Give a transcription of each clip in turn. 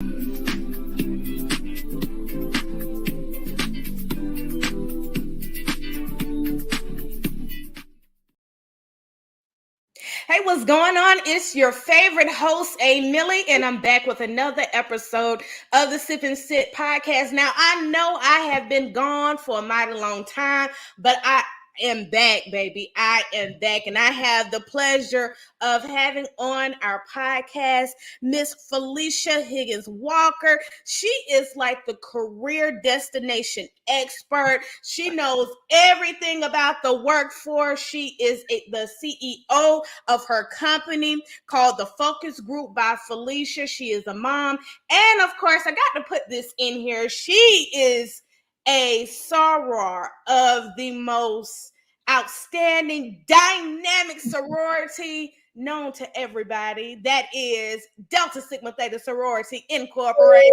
Hey, what's going on? It's your favorite host, A. Millie, and I'm back with another episode of the Sip and Sit podcast. Now, I know I have been gone for a mighty long time, but I am back, baby. I am back, and I have the pleasure of having on our podcast Miss Felicia Higgins Walker. She is like the career destination expert. She knows everything about the workforce. She is the CEO of her company called the Focus Group by Felicia. She is a mom. And of course, I got to put this in here. She is a soror of the most outstanding, dynamic sorority known to everybody. That is Delta Sigma Theta Sorority Incorporated.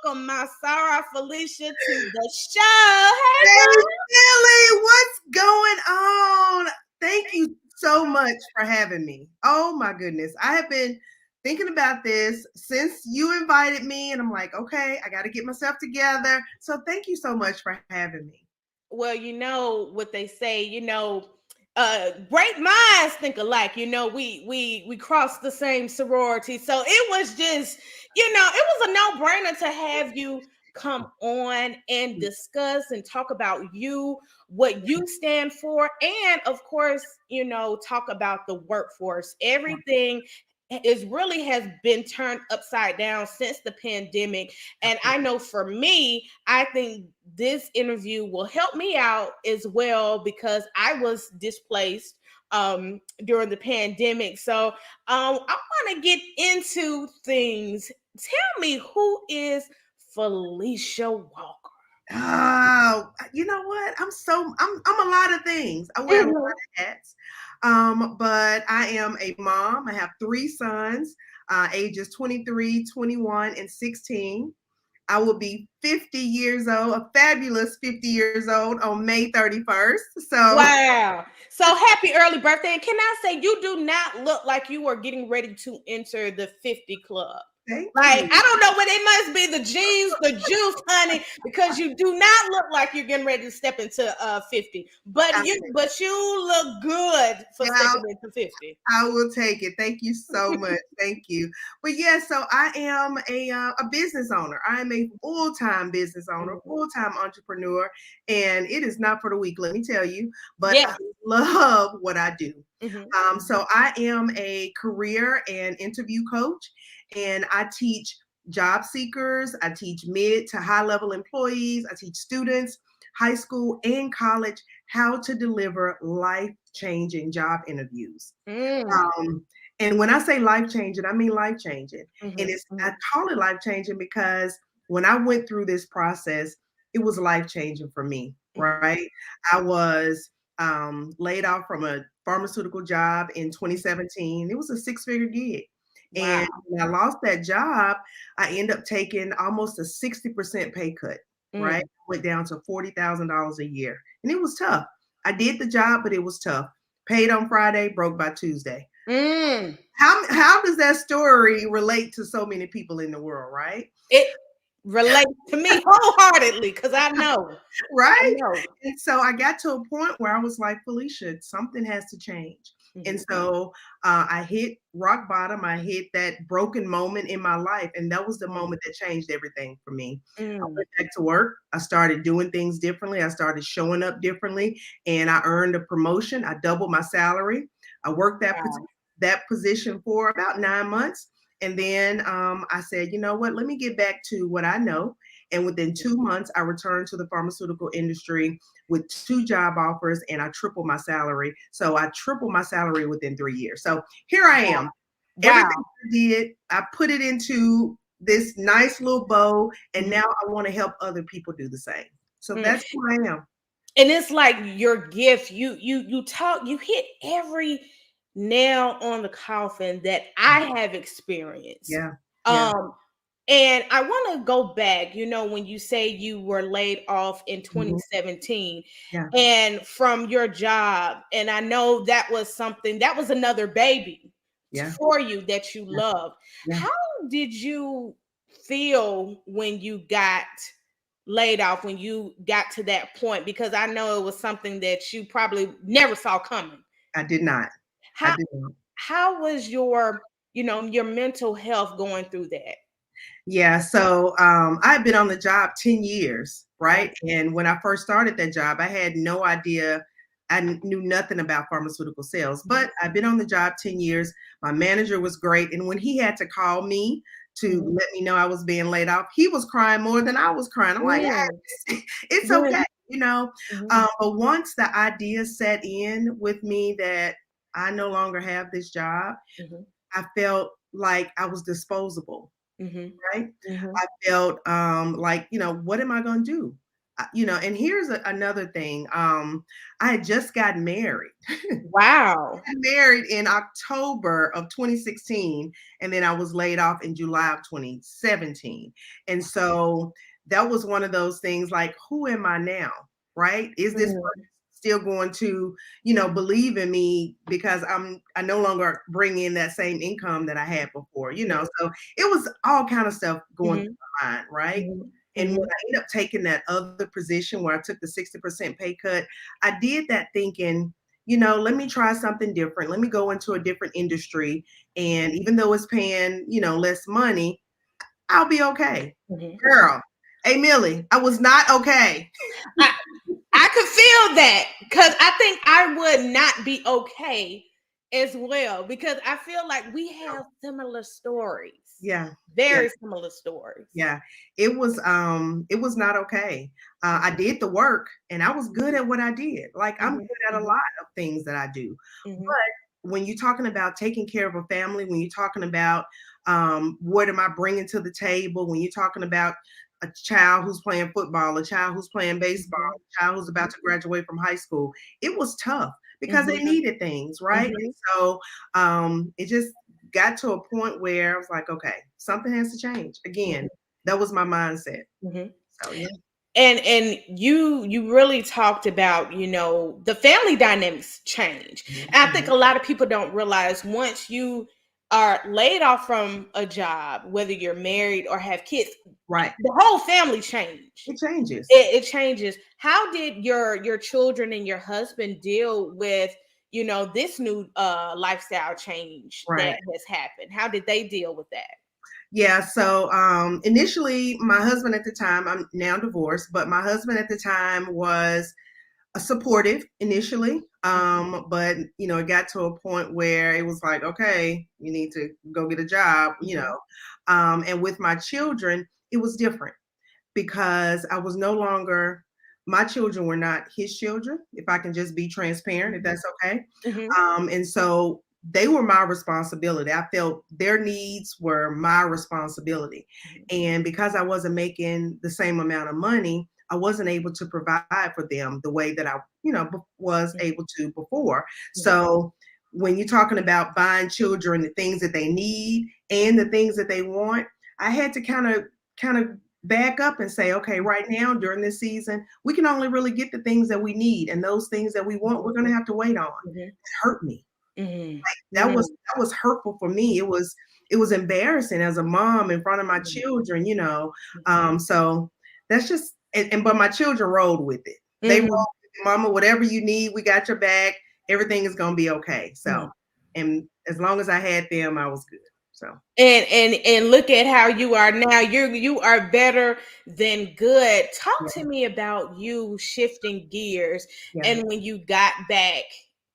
Welcome my Sarah Felicia to the show. Hey, Billy, what's going on? Thank you so much for having me. Oh my goodness. I have been thinking about this since you invited me, and I'm like, okay, I got to get myself together. So thank you so much for having me. Well, you know what they say, great minds think alike. We crossed the same sorority. So it was just, it was a no-brainer to have you come on and discuss and talk about what you stand for, and of course, talk about the workforce. Everything has been turned upside down since the pandemic. And I know for me, I think this interview will help me out as well, because I was displaced during the pandemic. So I want to get into things. Tell me, who is Felicia Walker? Oh, you know what? I'm a lot of things. I wear a lot of hats. But I am a mom. I have 3 sons, ages 23, 21, and 16. I will be 50 years old, a fabulous 50 years old on May 31st. So wow. So happy early birthday. And can I say, you do not look like you are getting ready to enter the 50 club. Thank Like, you. I don't know, but it must be the jeans, the juice, honey, because you do not look like you're getting ready to step into 50. But you look good for stepping into 50. I will take it. Thank you so much. Thank you. But yeah, so I am a business owner. I am a full-time business owner, full-time entrepreneur, and it is not for the weak, let me tell you. But I love what I do. So I am a career and interview coach, and I teach job seekers. I teach mid to high level employees. I teach students, high school and college, how to deliver life-changing job interviews. And when I say life-changing, I mean life-changing. And I call it life-changing because when I went through this process, it was life-changing for me, right? I was laid off from a pharmaceutical job in 2017. It was a 6-figure gig. Wow. And when I lost that job, I ended up taking almost a 60% pay cut, right? Went down to $40,000 a year. And it was tough. I did the job, but it was tough. Paid on Friday, broke by Tuesday. How does that story relate to so many people in the world, right? It relates to me wholeheartedly, because I know. Right? I know. And so I got to a point where I was like, Felicia, something has to change. And so I hit rock bottom. I hit that broken moment in my life. And that was the moment that changed everything for me. I went back to work. I started doing things differently. I started showing up differently. And I earned a promotion. I doubled my salary. I worked that position for about 9 months. And then I said, you know what, let me get back to what I know. And within 2 months, I returned to the pharmaceutical industry with 2 job offers, and I tripled my salary. So I tripled my salary within 3 years. So here I am. Wow. Everything I did, I put it into this nice little bow, and now I want to help other people do the same. So that's who I am. And it's like your gift. You hit every nail on the coffin that I have experienced. And I want to go back, when you say you were laid off in 2017 and from your job, and I know that was another baby Yeah. for you that you Yeah. love. Yeah. How did you feel when you got laid off, when you got to that point? Because I know it was something that you probably never saw coming. I did not. I How did not. how was your mental health going through that? Yeah, so I had been on the job 10 years, Wow. right? And when I first started that job, I had no idea. Knew nothing about pharmaceutical sales, but I've been on the job 10 years. My manager was great. And when he had to call me to Mhm. let me know I was being laid off, he was crying more than I was crying. I'm like, Mm, "Ah, it's mm, okay, you know. mhm, But once the idea set in with me that I no longer have this job, mhm, I felt like I was disposable, mhm, right? mhm. I felt like, what am I going to do? And here's another thing. I had just gotten married. Wow. Married in October of 2016, and then I was laid off in July of 2017. And so that was one of those things like, who am I now? Right? Is this person Mm, still going to, believe in me because I no longer bring in that same income that I had before, So it was all kind of stuff going mhm, through my mind, right? mhm, And when mhm, I ended up taking that other position where I took the 60% pay cut, I did that thinking, let me try something different. Let me go into a different industry. And even though it's paying, less money, I'll be okay. mhm. Girl, hey, Millie, I was not okay. I I could feel that because I think I would not be okay as well because I feel like we have similar stories, Yeah. Yeah. very similar stories. Yeah, it was not okay. I did the work and I was good at what I did. Like I'm Mhm, good at a mhm, lot of things that I do. mhm, But when you're talking about taking care of a family, when you're talking about what am I bringing to the table, when you're talking about a child who's playing football, a child who's playing baseball, mhm, a child who's about to graduate from high school, it was tough because they mhm, needed things, right? mhm, And so it just got to a point where I was like, okay, something has to change again. That was my mindset. mhm. So yeah. And you really talked about the family dynamics change. And I think Mhm. a lot of people don't realize once you are laid off from a job, whether you're married or have kids, Right. the whole family change. It changes. It changes. How did your children and your husband deal with this new lifestyle change that Right. has happened? How did they deal with that? Yeah. So initially, my husband at the time, I'm now divorced, but my husband at the time was supportive initially. But it got to a point where it was like, okay, you need to go get a job, Mhm, and with my children, it was different because I was no longer, my children were not his children, if I can just be transparent, if mhm, that's okay. mhm, And so they were my responsibility. I felt their needs were my responsibility. mhm, And because I wasn't making the same amount of money, I wasn't able to provide for them the way that I, was mhm, able to before. mhm, So when you're talking about buying children the things that they need and the things that they want, I had to kind of back up and say, okay, right now during this season, we can only really get the things that we need, and those things that we want, we're going to have to wait on. mhm, It hurt me. mhm, That was mhm, that was hurtful for me. It was embarrassing as a mom in front of my mhm, children. So that's just but my children rolled with it. They rolled mhm, with it, Mama, whatever you need, we got your back. Everything is gonna be okay. mhm. So, and as long as I had them, I was good. So And look at how you are now. You are better than good. Talk to yeah, me about you shifting gears yeah. and when you got back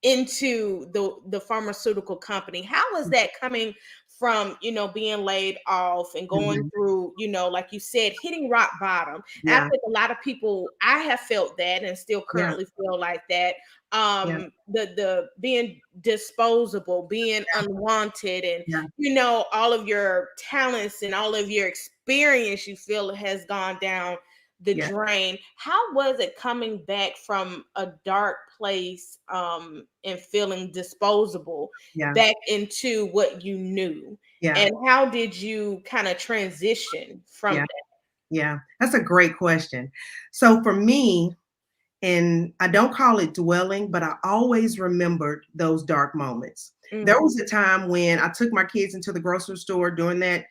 into the pharmaceutical company. How was that coming from, being laid off and going Mhm. through, like you said, hitting rock bottom? And I Yeah, think a lot of people, I have felt that and still yeah, currently feel like that. yeah, The being disposable, being unwanted, and yeah, all of your talents and all of your experience you feel has gone down the yeah, drain. How was it coming back from a dark place and feeling disposable yeah, back into what you knew? yeah, And how did you kind of transition from yeah, that? yeah. That's a great question. So for me, And I don't call it dwelling, but I always remembered those dark moments. There was a time when I took my kids into the grocery store during that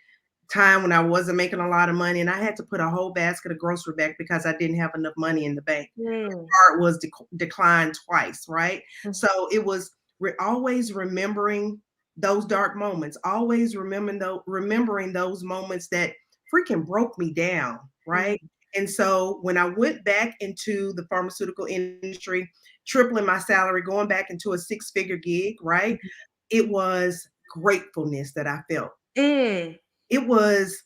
time when I wasn't making a lot of money, and I had to put a whole basket of grocery back because I didn't have enough money in the bank. Card was declined twice, right? So it was always remembering those dark moments, always remembering those moments that freaking broke me down, right? And so when I went back into the pharmaceutical industry, tripling my salary, going back into a six-figure gig, right? It was gratefulness that I felt. It was,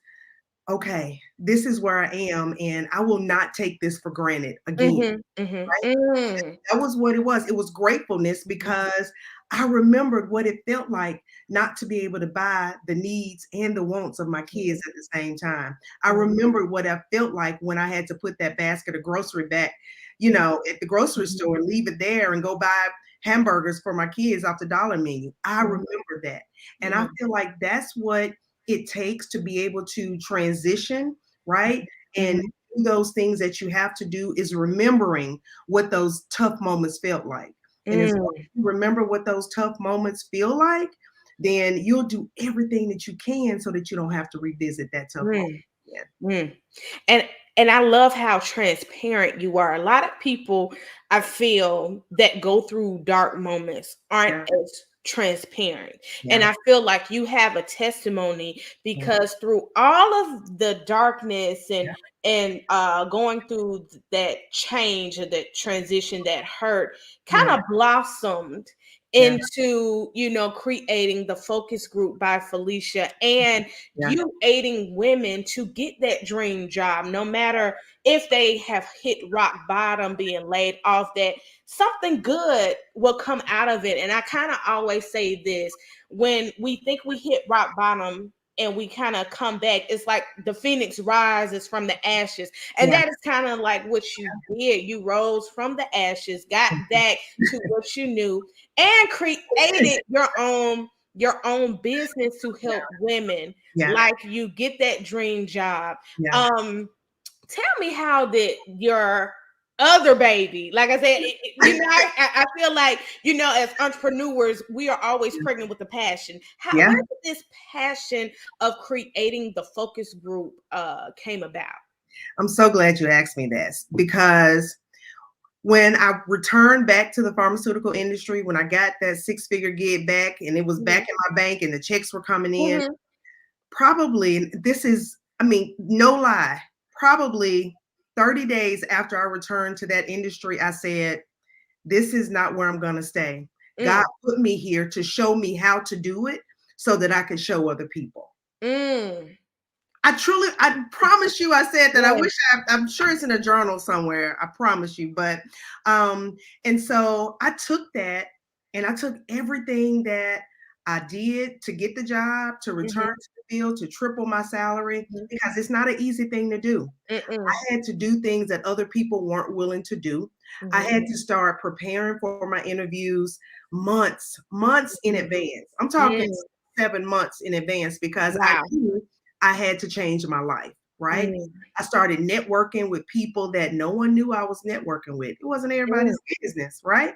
okay, this is where I am, and I will not take this for granted again. That was what it was. It was gratefulness because I remembered what it felt like not to be able to buy the needs and the wants of my kids at the same time. I remembered what I felt like when I had to put that basket of grocery back, at the grocery store and leave it there and go buy hamburgers for my kids off the dollar menu. I remember that. And I feel like that's what it takes to be able to transition, right? And those things that you have to do is remembering what those tough moments felt like. And as long as you remember what those tough moments feel like, then you'll do everything that you can so that you don't have to revisit that tough moment again. And I love how transparent you are. A lot of people I feel that go through dark moments aren't as transparent. And I feel like you have a testimony because through all of the darkness and going through that change or that transition, that hurt kind of blossomed into, creating the focus group by Felicia and you aiding women to get that dream job, no matter if they have hit rock bottom, being laid off, that something good will come out of it. And I kind of always say this: when we think we hit rock bottom and we kind of come back, it's like the phoenix rises from the ashes. And that is kind of like what you did. You rose from the ashes, got back to what you knew, and created your own business to help women like you get that dream job. Tell me, how did your other baby, like I said, I feel like, as entrepreneurs, we are always pregnant with a passion. Where did this passion of creating the focus group came about? I'm so glad you asked me this, because when I returned back to the pharmaceutical industry, when I got that six-figure gig back and it was back in my bank and the checks were coming in, probably no lie, probably 30 days after I returned to that industry, I said, this is not where I'm going to stay. God put me here to show me how to do it so that I could show other people. I promise you, I said that. I'm sure it's in a journal somewhere. I promise you. But, and so I took that and I took everything that I did to get the job, to return to the field, to triple my salary, because it's not an easy thing to do. I had to do things that other people weren't willing to do. I had to start preparing for my interviews months in advance. I'm talking 7 months in advance, because I knew I had to change my life, right? I started networking with people that no one knew I was networking with. It wasn't everybody's business, right?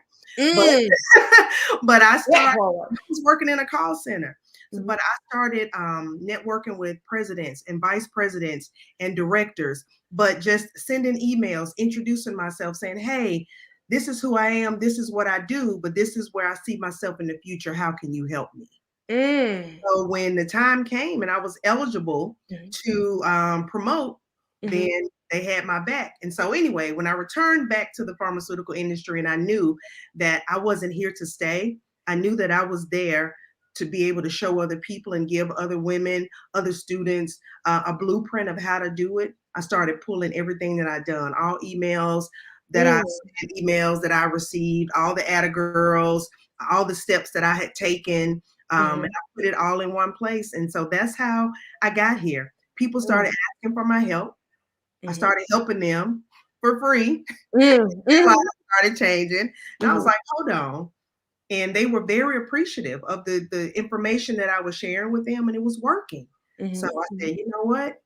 But I was working in a call center. But I started networking with presidents and vice presidents and directors, but just sending emails, introducing myself, saying, hey, this is who I am, this is what I do, but this is where I see myself in the future. How can you help me? So when the time came and I was eligible to promote, then they had my back. And so anyway, when I returned back to the pharmaceutical industry and I knew that I wasn't here to stay, I knew that I was there to be able to show other people and give other women, other students a blueprint of how to do it. I started pulling everything that I'd done, all emails that I sent, emails that I received, all the Atta girls, all the steps that I had taken. And I put it all in one place. And so that's how I got here. People started asking for my help. I started helping them for free. I started changing. And I was like, hold on. And they were very appreciative of the information that I was sharing with them, and it was working. So I said, you know what?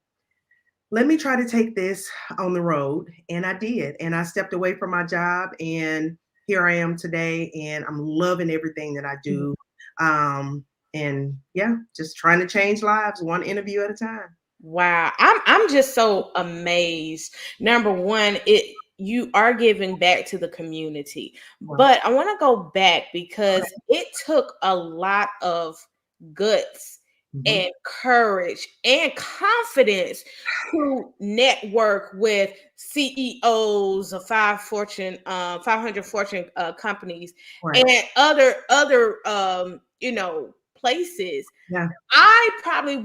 let me try to take this on the road. And I did. And I stepped away from my job. And here I am today. And I'm loving everything that I do. Um, and yeah, just trying to change lives one interview at a time. Wow, I'm just so amazed. Number one, it you are giving back to the community. Wow. But I want to go back Okay. because it took a lot of guts Mhm. and courage and confidence to network with CEOs of 500 Fortune companies Right. and other places. Yeah. I probably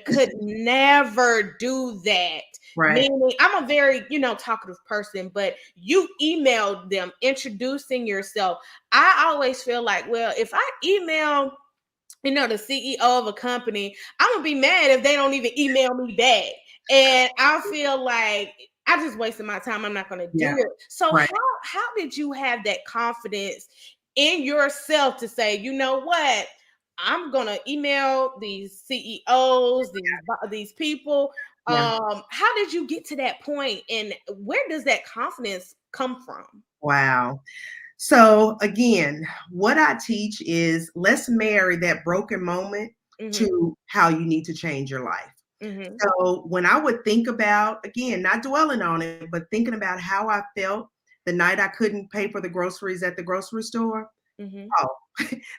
could never do that. Right. Meaning, I'm a very, talkative person, but you emailed them introducing yourself. I always feel like, well, if I email the CEO of a company, I'm gonna be mad if they don't even email me back. And I feel like I just wasted my time. I'm not gonna Yeah. do it. So Right. how did you have that confidence in yourself to say, you know what? I'm gonna email these CEOs, these people. Yeah. How did you get to that point, and where does that confidence come from? Wow. So again, what I teach is let's marry that broken moment Mm-hmm. to how you need to change your life. Mm-hmm. So when I would think about, again, not dwelling on it, but thinking about how I felt the night I couldn't pay for the groceries at the grocery store, Mm-hmm. oh,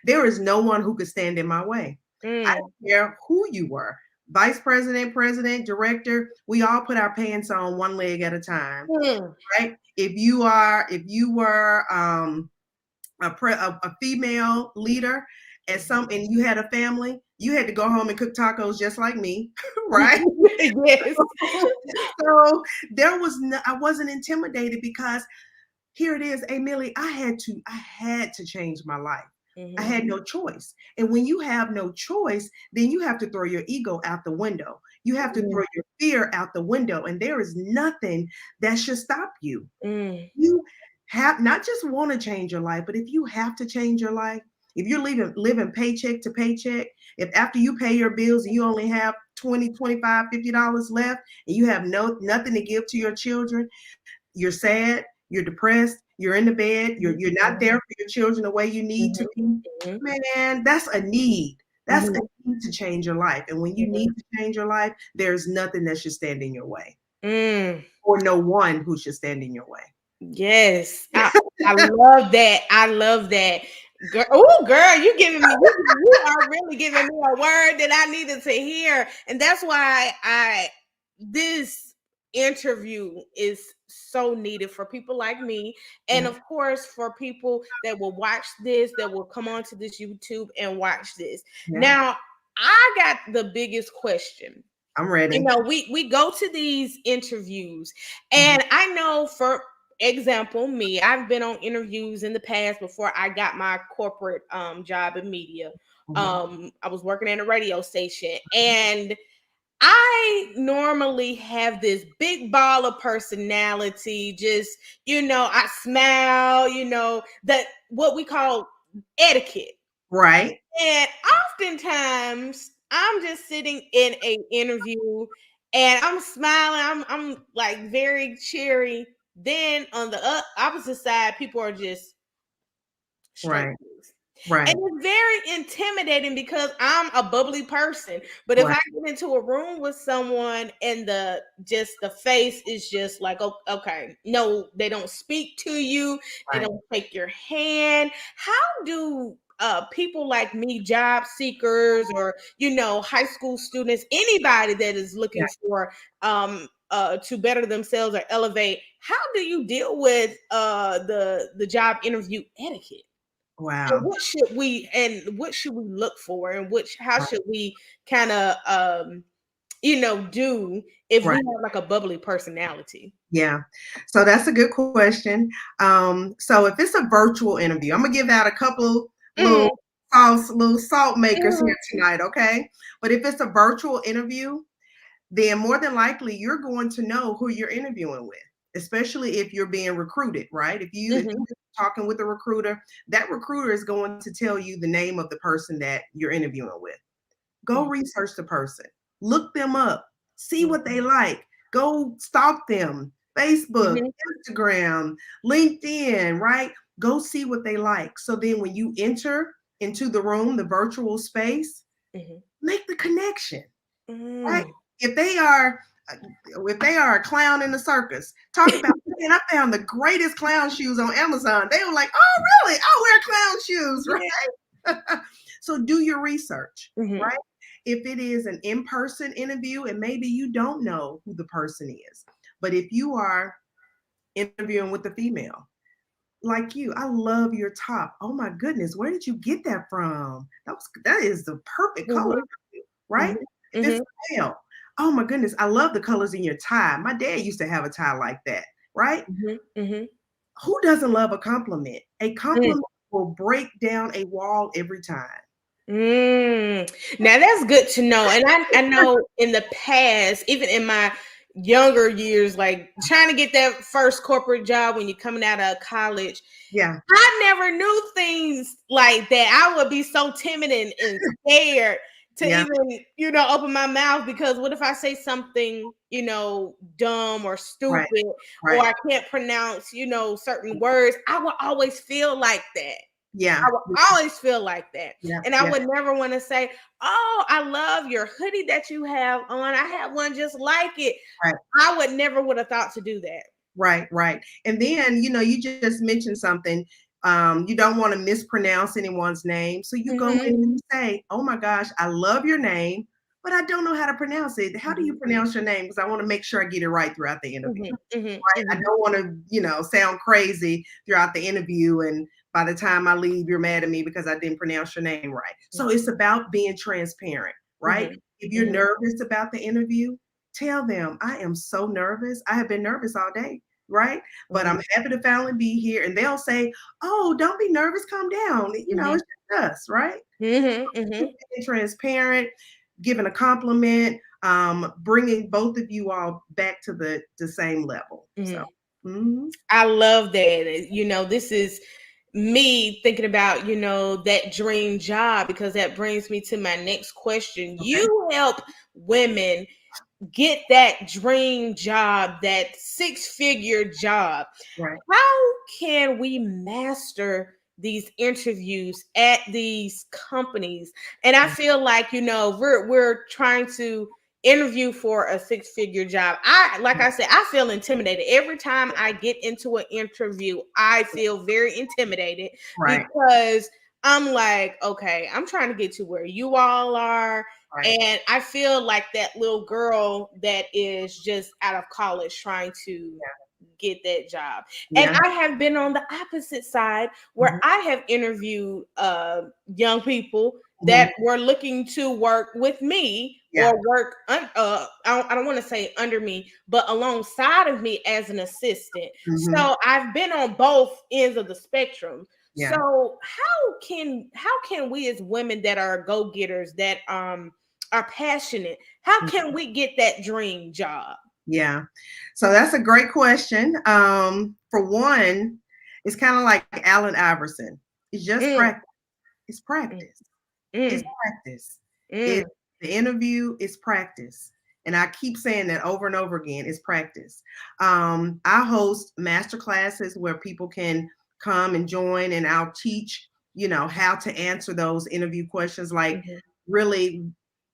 there is no one who could stand in my way. I Mm. don't care who you were. Vice president, president, director, we all put our pants on one leg at a time, Mm. right? If you were a female leader at some and you had a family, you had to go home and cook tacos just like me, right? Yes. So there was no, I wasn't intimidated because here it is, hey Millie, I had to change my life. I Mhm. had no choice. And when you have no choice, then you have to throw your ego out the window. You have to Mm, throw your fear out the window. And there is nothing that should stop you. mm, You have not just want to change your life, but if you have to change your life, if you're living paycheck to paycheck, if after you pay your bills and you only have 20, 25, $50 left and you have nothing to give to your children, you're sad, you're depressed, you're in the bed, you're not there mhm, for your children the way you need mhm, to be. mhm, Man, that's a need. That's a mhm, need to change your life. And when you need mhm, to change your life, there's nothing that should stand in your way, mm. or no one who should stand in your way. Yes, I love that. I love that. Girl, oh girl, you are really giving me a word that I needed to hear. And that's why I this interview is so needed for people like me. And Yeah, of course for people that will watch this, that will come onto this YouTube and watch this. yeah, Now, I got the biggest question. I'm ready. We go to these interviews, Mhm, and I know, for example, me, I've been on interviews in the past before I got my corporate job in media. mhm. I was working at a radio station, and I normally have this big ball of personality. Just, I smile, that what we call etiquette. Right, And oftentimes I'm just sitting in a interview and I'm smiling. I'm like very cheery. Then on the opposite side, people are just straight right, face. And right, it's very intimidating because I'm a bubbly person. But if right, I get into a room with someone and the face is just like, okay, no, they don't speak to you, they right. don't take your hand. How do people like me, job seekers, or high school students, anybody that is Yeah, looking for to better themselves or elevate, how do you deal with the job interview etiquette? And wow. what should we look for, and how should we kind of do if we Right. have like a bubbly personality? Yeah. So that's a good question. So if it's a virtual interview, I'm gonna give out a couple little Mhm, little salt makers mhm, here tonight, okay? But if it's a virtual interview, then more than likely you're going to know who you're interviewing with, especially if you're being recruited, right? If mhm, you're talking with a recruiter, that recruiter is going to tell you the name of the person that you're interviewing with. Go mhm, research the person. Look them up. See what they like. Go stalk them. Facebook, Mm-hmm. Instagram, LinkedIn, right? Go see what they like. So then when you enter into the room, the virtual space, Mm-hmm. make the connection, right? Mm. If they are if they are a clown in the circus, talk about, man, I found the greatest clown shoes on Amazon. They were like, oh, really? I wear clown shoes, Yeah. right? So do your research, Mm-hmm. right? If it is an in-person interview and maybe you don't know who the person is, but if you are interviewing with a female, like you, I love your top. Oh my goodness, where did you get that from? That is the perfect color, right? Mm-hmm. If it's Mm-hmm. a male, oh my goodness, I love the colors in your tie. My dad used to have a tie like that, right? Mm-hmm. Mm-hmm. Who doesn't love a compliment? A compliment will break down a wall every time. Mm. Now that's good to know. And I know in the past, even in my younger years, like trying to get that first corporate job when you're coming out of college, Yeah, I never knew things like that. I would be so timid and scared to yeah, even, open my mouth because what if I say something, dumb or right, stupid, or right. I can't pronounce, certain words? I would always feel like that. Yeah, I would always feel like that. yeah, And I yeah, would never want to say, oh, I love your hoodie that you have on. I have one just like it. right. I would never would have thought to do that. Right, right. And then, you just mentioned something. You don't want to mispronounce anyone's name. So you go Mm-hmm. in and you say, oh my gosh, I love your name, but I don't know how to pronounce it. How do you pronounce your name? Because I want to make sure I get it right throughout the interview. Mm-hmm. Mm-hmm. Right? I Mm-hmm. don't want to, sound crazy throughout the interview. And by the time I leave, you're mad at me because I didn't pronounce your name right. So it's about being transparent, right? Mm-hmm. If you're Mm-hmm. nervous about the interview, tell them, I am so nervous. I have been nervous all day, right? But I'm happy to finally be here. And they'll say, oh, don't be nervous, calm down. Mm-hmm. It's just us, right? Mm-hmm. Mm-hmm. Being transparent, giving a compliment, bringing both of you all back to the same level. So, Mm-hmm. mhm, I love that. This is me thinking about, that dream job because that brings me to my next question. okay, You help women get that dream job, that six-figure job. right, How can we master these interviews at these companies? And I feel like, we're trying to interview for a six-figure job. Like I said, I feel intimidated. Every time I get into an interview, I feel very intimidated right, because I'm like, okay, I'm trying to get to where you all are. right, And I feel like that little girl that is just out of college trying to get that job. And yeah, I have been on the opposite side where mhm, I have interviewed young people mhm, that were looking to work with me yeah, or work I don't want to say under me, but alongside of me as an assistant. mhm, So I've been on both ends of the spectrum. yeah, So how can we as women that are go-getters, that are passionate, how mhm, can we get that dream job? yeah. So that's a great question. For one, it's kind of like Allen Iverson. It's just Mm, practice. It's mm, practice. It's mm, practice. It mm, The interview is practice. And I keep saying that over and over again, it's practice. I host master classes where people can come and join, and I'll teach, how to answer those interview questions, like mhm, really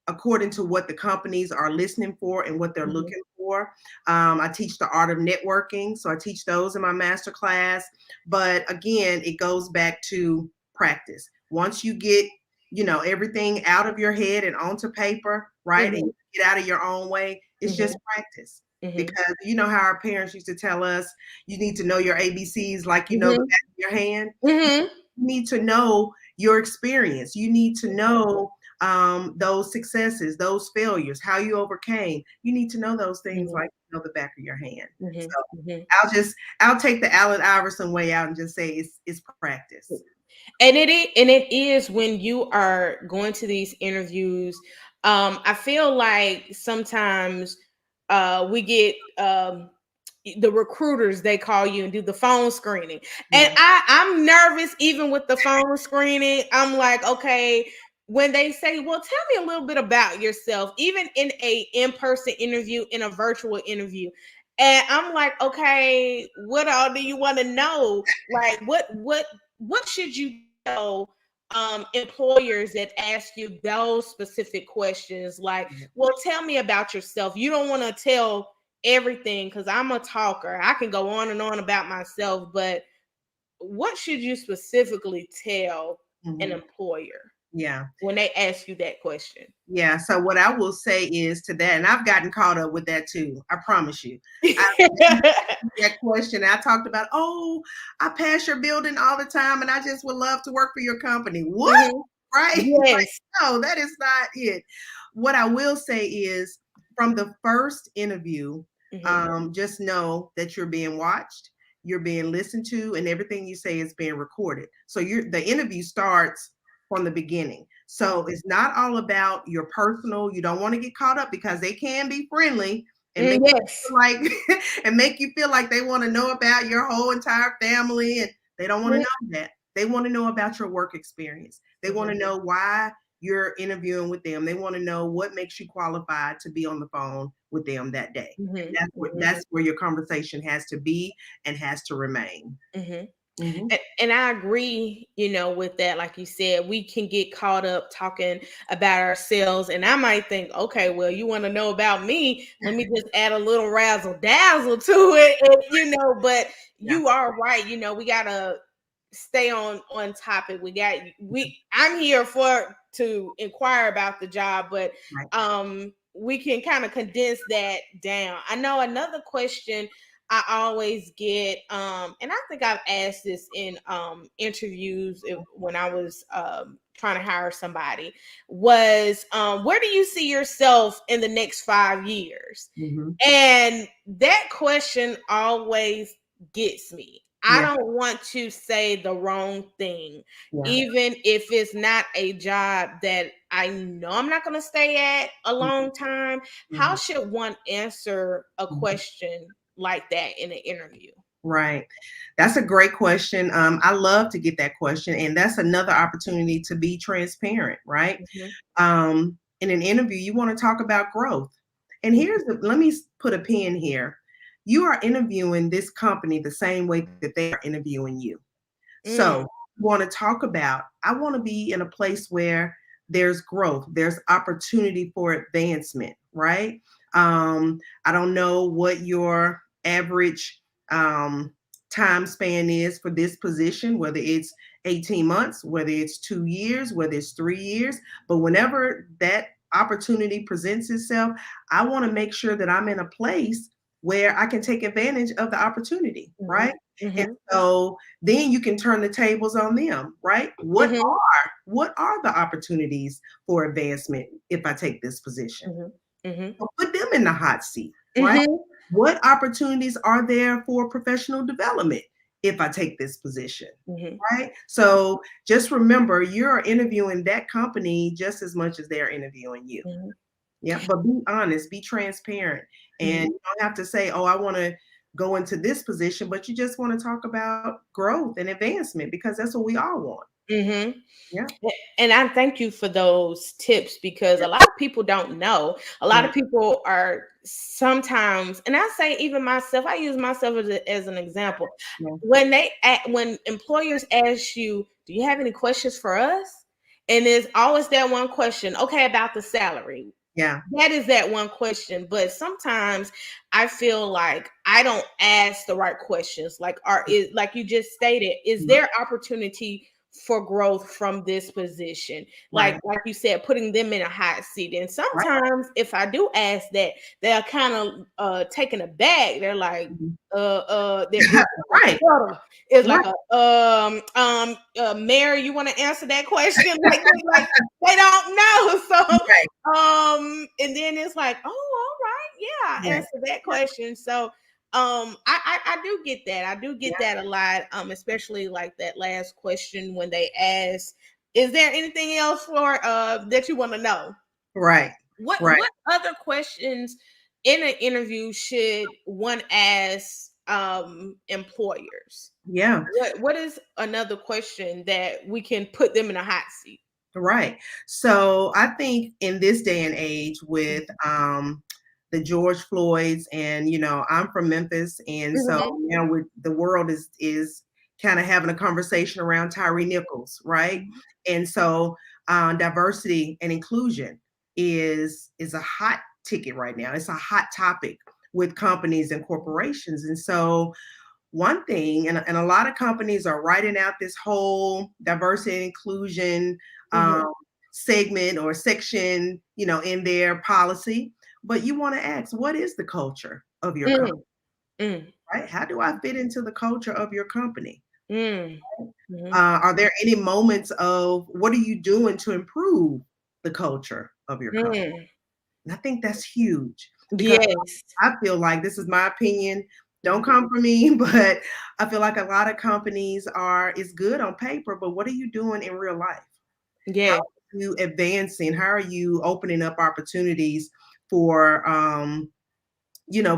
according to what the companies are listening for and what they're mhm, looking for. I teach the art of networking, so I teach those in my master class. But again, it goes back to practice. Once you get, everything out of your head and onto paper, right, and mhm, you get out of your own way, it's mhm, just practice. mhm, Because you know how our parents used to tell us, you need to know your ABCs like you know the mhm, back of your hand. mhm, You need to know your experience. You need to know those successes, those failures, how you overcame. You need to know those things mhm, like you know the back of your hand. mhm, So mhm. I'll take the Allen Iverson way out and just say it's practice. And it is when you are going to these interviews. I feel like sometimes we get the recruiters, they call you and do the phone screening, and Yeah. I'm nervous even with the phone screening. I'm like, okay, when they say, well, tell me a little bit about yourself, even in a in-person interview, in a virtual interview. And I'm like, okay, what all do you want to know? Like, what should you tell employers that ask you those specific questions? Like, well, tell me about yourself. You don't want to tell everything because I'm a talker. I can go on and on about myself, but what should you specifically tell an employer Yeah. when they ask you that question? Yeah. So what I will say is to that, and I've gotten caught up with that too. I promise you. I that question. I talked about, oh, I pass your building all the time and I just would love to work for your company. What? Mhm. Right? Like, Yes. no, that is not it. What I will say is from the first interview, just know that you're being watched, you're being listened to, and everything you say is being recorded. So the interview starts from the beginning. So it's not all about your personal. You don't want to get caught up because they can be friendly and make Yes. like and make you feel like they want to know about your whole entire family, and they don't want to know that. They want to know about your work experience. They want to know why you're interviewing with them. They want to know what makes you qualified to be on the phone with them that day. That's where your conversation has to be and has to remain. And I agree, with that. Like you said, we can get caught up talking about ourselves. And I might think, okay, well, you want to know about me? Let me just add a little razzle dazzle to it. And, but Yeah. you are right. We got to stay on topic. I'm here to inquire about the job, but we can kind of condense that down. I know another question I always get, and I think I've asked this in interviews when I was trying to hire somebody, was where do you see yourself in the next 5 years? And that question always gets me. I don't want to say the wrong thing, even if it's not a job that I know I'm not going to stay at a long time. How should one answer a question like that in an interview? Right. That's a great question. I love to get that question. And that's another opportunity to be transparent, right? In an interview, you want to talk about growth. And let me put a pin here. You are interviewing this company the same way that they are interviewing you. So you want to talk about, I want to be in a place where there's growth, there's opportunity for advancement, right? I don't know what your average time span is for this position, whether it's 18 months, whether it's 2 years, whether it's 3 years, but whenever that opportunity presents itself, I want to make sure that I'm in a place where I can take advantage of the opportunity, right? And so then you can turn the tables on them, right? What are the opportunities for advancement if I take this position? So put them in the hot seat, right? What opportunities are there for professional development if I take this position? Right? So just remember, you're interviewing that company just as much as they're interviewing you. Yeah, but be honest, be transparent, and you don't have to say, "Oh, I want to go into this position," but you just want to talk about growth and advancement because that's what we all want. Yeah. And I thank you for those tips because a lot of people don't know. A lot of people are sometimes, and I say even myself, I use myself as an example. When employers ask you, do you have any questions for us? And there's always that one question, okay, about the salary. Yeah. That is that one question. But sometimes I feel like I don't ask the right questions. Like, like you just stated, is there opportunity for growth from this position? Like you said, putting them in a hot seat. And sometimes if I do ask that, they're kind of taken aback. They're like, Right. it's like Mary, you want to answer that question? Like they don't know. So and then it's like, oh, all right, yeah, answer that question. So I do get that. I do get that a lot. Especially like that last question when they ask, is there anything else for that you want to know? Right. What other questions in an interview should one ask employers? Yeah. What is another question that we can put them in a hot seat? Right. So I think in this day and age with the George Floyds, and I'm from Memphis, and so Mhm, now with the world is kind of having a conversation around Tyree Nichols, right? mhm, And so diversity and inclusion is a hot ticket right now. It's a hot topic with companies and corporations. And so one thing, and a lot of companies are writing out this whole diversity and inclusion mhm, um, segment or section, in their policy. But you want to ask, what is the culture of your company, mm, mm, right? How do I fit into the culture of your company? mm, mhm, Are there any moments of what are you doing to improve the culture of your company? mm. And I think that's huge because Yes. I feel like this is my opinion. Don't Mhm. come for me, but I feel like a lot of companies is good on paper, but what are you doing in real life? How Yeah. are you advancing? How are you opening up opportunities for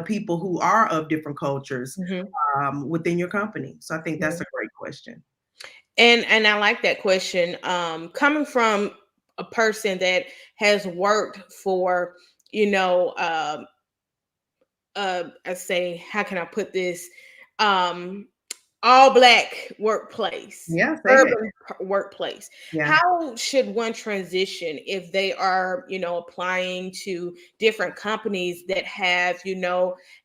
people who are of different cultures Mhm, within your company? So I think that's mhm. a great question. And I like that question. Coming from a person that has worked for, you know, I say, how can I put this? Um, all black workplace, Yeah, say that. urban workplace. Yeah. How should one transition if they are, applying to different companies that have,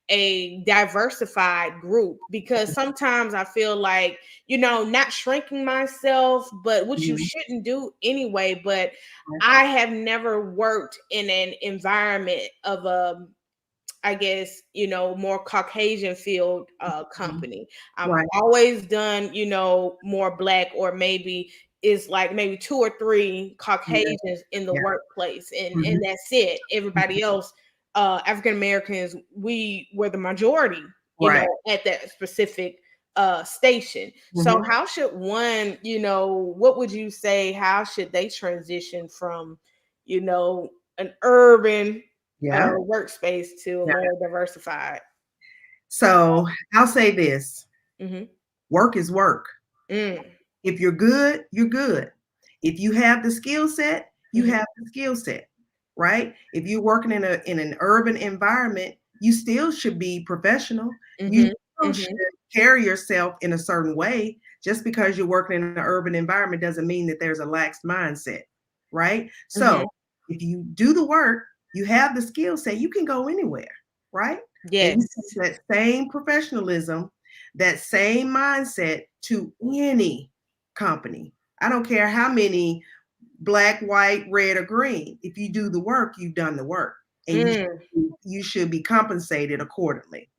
a diversified group? Because sometimes I feel like, not shrinking myself, but which you Mhm. shouldn't do anyway. But Yeah. I have never worked in an environment of a, I guess, more Caucasian field Mhm. company. I've Right. always done, more black, or maybe it's like maybe two or three Yeah. Caucasians in the Yeah. workplace, and Mhm. that's it. Everybody else, African Americans, we were the majority, Right. at that specific station. So Mhm. how should one, what would you say, how should they transition from, an urban Yeah. workspace to a Yeah. more diversified. So I'll say this: Mhm. work is work. Mm. If you're good, you're good. If you have the skill set, you Mhm. have the skill set, right? If you're working in an urban environment, you still should be professional. You Mhm. still should Mhm. carry yourself in a certain way. Just because you're working in an urban environment doesn't mean that there's a lax mindset, right? So Mhm. if you do the work, you have the skill set, you can go anywhere, right? And you take Yes. that same professionalism, that same mindset to any company. I don't care how many black, white, red, or green. If you do the work, you've done the work, and Mm. you should be compensated accordingly.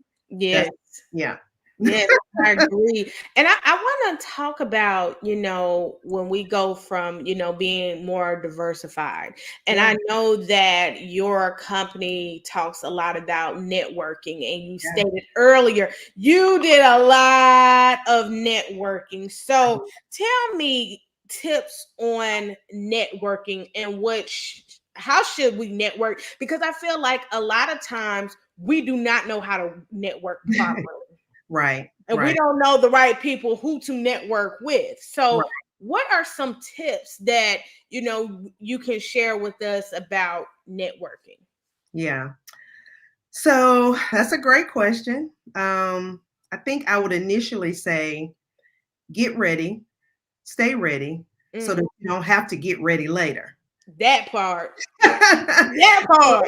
That's Yes. yeah. Yes, I agree. And I want to talk about, when we go from, being more diversified. And Yeah, I know that your company talks a lot about networking, and you yeah. stated earlier you did a lot of networking. So tell me tips on networking, and how should we network? Because I feel like a lot of times we do not know how to network properly, Right, and we right, don't know the right people who to network with. right. So, what are some tips that you can share with us about networking? Yeah. So that's a great question. I think I would initially say get ready, stay ready, so Mm, that you don't have to get ready later. that part. That part.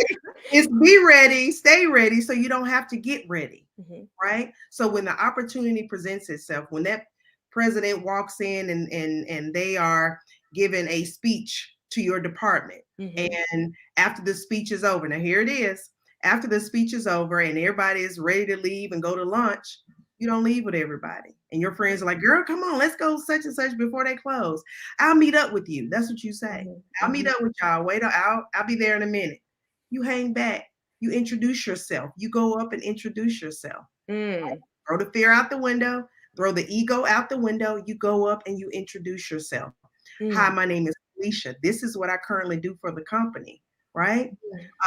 It's be ready, stay ready, so you don't have to get ready, Mhm, right? So when the opportunity presents itself, when that president walks in and they are giving a speech to your department, mhm, and after the speech is over, now here it is, after the speech is over and everybody is ready to leave and go to lunch, you don't leave with everybody. And your friends are like, girl, come on, let's go such and such before they close. I'll meet up with you. That's what you say. mhm, I'll meet mhm, up with y'all. Wait, I'll be there in a minute. You hang back. You introduce yourself. You go up and introduce yourself. mm, Throw the fear out the window. Throw the ego out the window. You go up and you introduce yourself. Hi, mm, my name is Alicia. This is what I currently do for the company, right?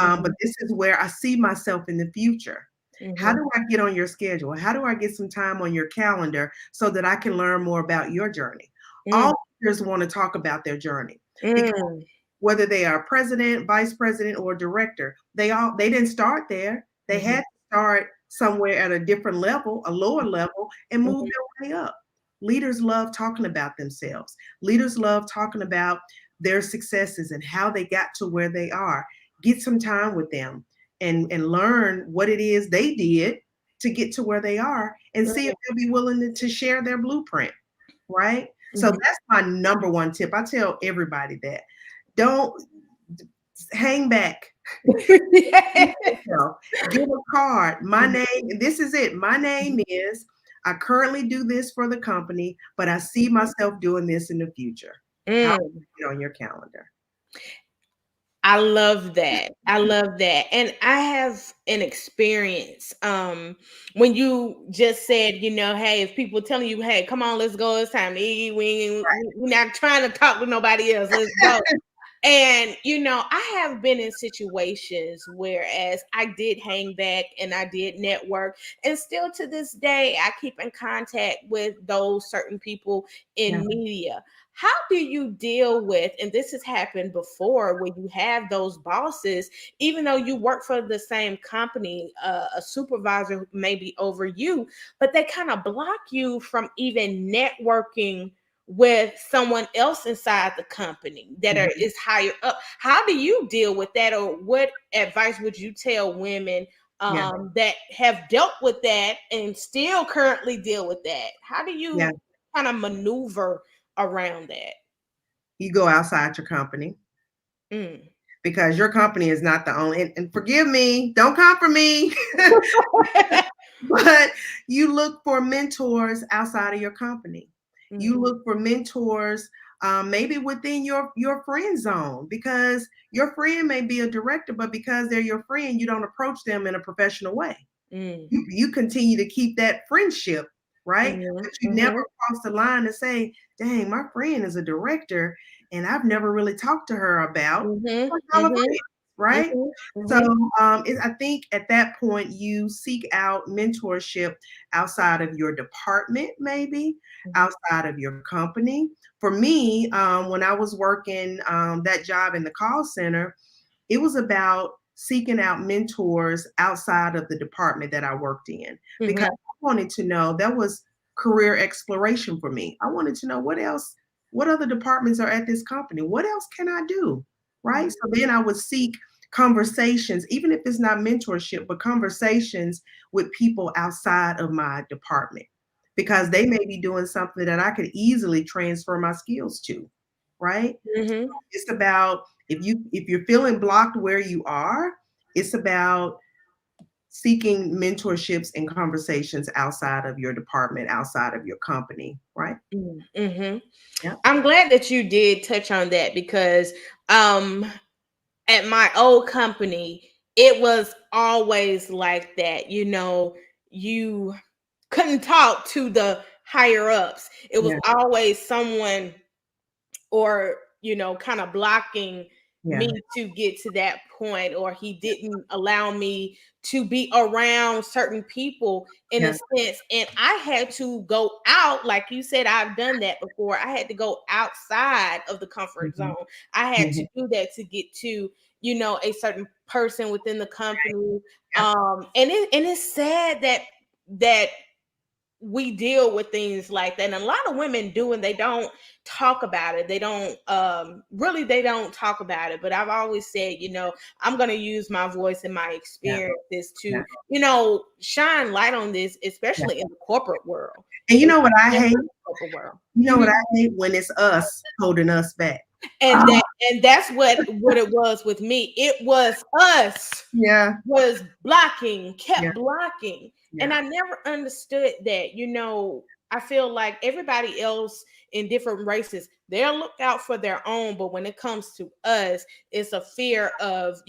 But mhm, this is where I see myself in the future. How mhm, do I get on your schedule? How do I get some time on your calendar so that I can learn more about your journey? mm, All leaders want to talk about their journey. Mm. Whether they are president, vice president, or director. They didn't start there. They had Mhm. to start somewhere at a different level, a lower level, and move Mhm. their way up. Leaders love talking about themselves. Leaders love talking about their successes and how they got to where they are. Get some time with them and learn what it is they did to get to where they are and see if they'll be willing to share their blueprint. Right. So Mhm. that's my number one tip. I tell everybody that don't hang back. Yeah. Get a card. My name, this is it. My name is, I currently do this for the company, but I see myself doing this in the future. How do Mm. you get on your calendar? I love that. I love that. And I have an experience. When you just said, hey, if people telling you, hey, come on, let's go, it's time to eat, we're not trying to talk to nobody else. Let's go. And I have been in situations whereas I did hang back and I did network, and still to this day I keep in contact with those certain people Yeah, in media. How do you deal with, and this has happened before, where you have those bosses, even though you work for the same company, a supervisor maybe over you, but they kind of block you from even networking with someone else inside the company that mhm, is higher up? How do you deal with that, or what advice would you tell women yeah, that have dealt with that and still currently deal with that? How do yeah. you kind of maneuver around that? You go outside your company Mm. because your company is not the only, and forgive me, don't come for me. But you look for mentors outside of your company. Mm. You look for mentors, maybe within your friend zone, because your friend may be a director, but because they're your friend, you don't approach them in a professional way. Mm. You continue to keep that friendship, right? Mhm. But you never Mhm. cross the line and say, "Dang, my friend is a director, and I've never really talked to her about." Mhm. Like y'all are Mhm. friends, right? Mhm. So Mhm. I think at that point you seek out mentorship outside of your department, maybe Mhm. outside of your company. For me, when I was working that job in the call center, it was about seeking out mentors outside of the department that I worked in, because Mhm. I wanted to know, that was career exploration for me. I wanted to know what else, what other departments are at this company? What else can I do? Right. Mhm. So then I would seek conversations, even if it's not mentorship, but conversations with people outside of my department, because they may be doing something that I could easily transfer my skills to. Right. Mhm. It's about, if you're feeling blocked where you are, it's about seeking mentorships and conversations outside of your department, outside of your company, right? Mhm. Mhm. Yeah. I'm glad that you did touch on that because um at my old company, it was always like that. You couldn't talk to the higher ups. It was Yeah. always someone, or kind of blocking Yeah. me to get to that point, or he didn't allow me to be around certain people in a Yeah. sense, and I had to go out. Like you said, I've done that before. I had to go outside of the comfort Mhm. zone. I had to Mhm. do that to get to a certain person within the company. Yep. And it's sad that we deal with things like that, and a lot of women do, and they don't talk about it. They don't really, they don't talk about it. But I've always said, I'm going to use my voice and my Yeah. experiences Yeah. to shine light on this, Yeah. especially in the corporate world. And you know what I Especially hate? in the corporate world. You know what Mhm. I hate? When it's us holding us back. and Oh, that and that's what it was with me. It was us yeah. was blocking, Yeah. kept blocking. And Yeah. I never understood that. I feel like everybody else in different races, they'll look out for their own. But when it comes to us, it's a fear of,